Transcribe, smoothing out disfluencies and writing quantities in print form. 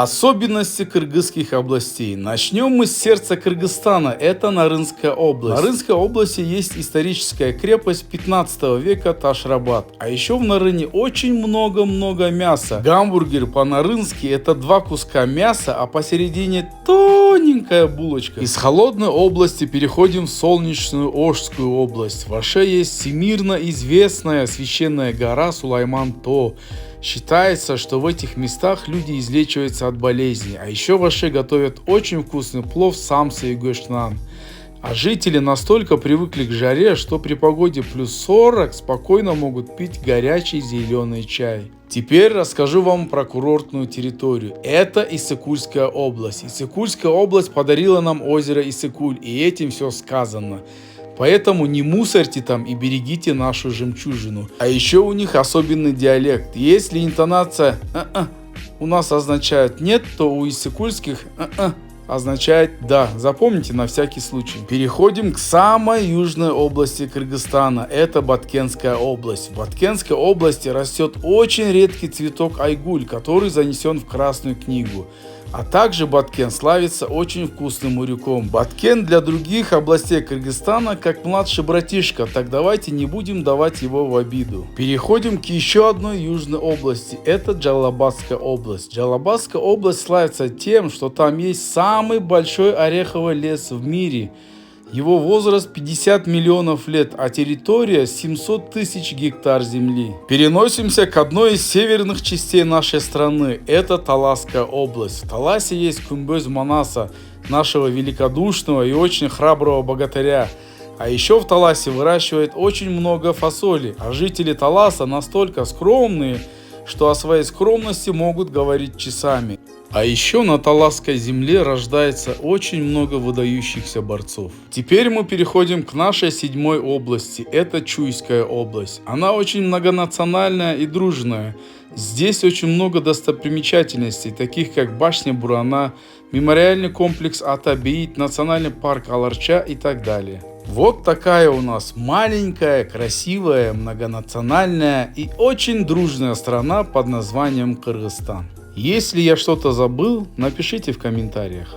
Особенности кыргызских областей. Начнем мы с сердца Кыргызстана, это Нарынская область. В Нарынской области есть историческая крепость 15 века Ташрабад. А еще в Нарыне очень много мяса. Гамбургер по-нарынски это 2 куска мяса, а посередине тоненькая булочка. Из холодной области переходим в солнечную Ошскую область. В Оше есть всемирно известная священная гора Сулайман-То. Считается, что в этих местах люди излечиваются от болезней, а еще в Оше готовят очень вкусный плов самсы и гошнан. А жители настолько привыкли к жаре, что при погоде плюс 40 спокойно могут пить горячий зеленый чай. Теперь расскажу вам про курортную территорию. Это Иссыкульская область. Иссыкульская область подарила нам озеро Иссыкуль, и этим все сказано. Поэтому не мусорьте там и берегите нашу жемчужину. А еще у них особенный диалект. Если интонация у нас означает нет, то у иссыкульских означает да. Запомните на всякий случай. Переходим к самой южной области Кыргызстана. Это Баткенская область. В Баткенской области растет очень редкий цветок айгуль, который занесен в Красную книгу. А также Баткен славится очень вкусным урюком. Баткен для других областей Кыргызстана как младший братишка, так давайте не будем давать его в обиду. Переходим к еще одной южной области. Это Джалабадская область. Джалабадская область славится тем, что там есть самый большой ореховый лес в мире. Его возраст 50 миллионов лет, а территория 700 тысяч гектар земли. Переносимся к одной из северных частей нашей страны. Это Таласская область. В Таласе есть Кумбөз Манаса, нашего великодушного и очень храброго богатыря. А еще в Таласе выращивают очень много фасоли. А жители Таласа настолько скромные, что о своей скромности могут говорить часами. А еще на Таласской земле рождается очень много выдающихся борцов. Теперь мы переходим к нашей 7-й области. Это Чуйская область. Она очень многонациональная и дружная. Здесь очень много достопримечательностей, таких как башня Бурана, мемориальный комплекс Ата-Бейит, национальный парк Аларча и так далее. Вот такая у нас маленькая, красивая, многонациональная и очень дружная страна под названием Кыргызстан. Если я что-то забыл, напишите в комментариях.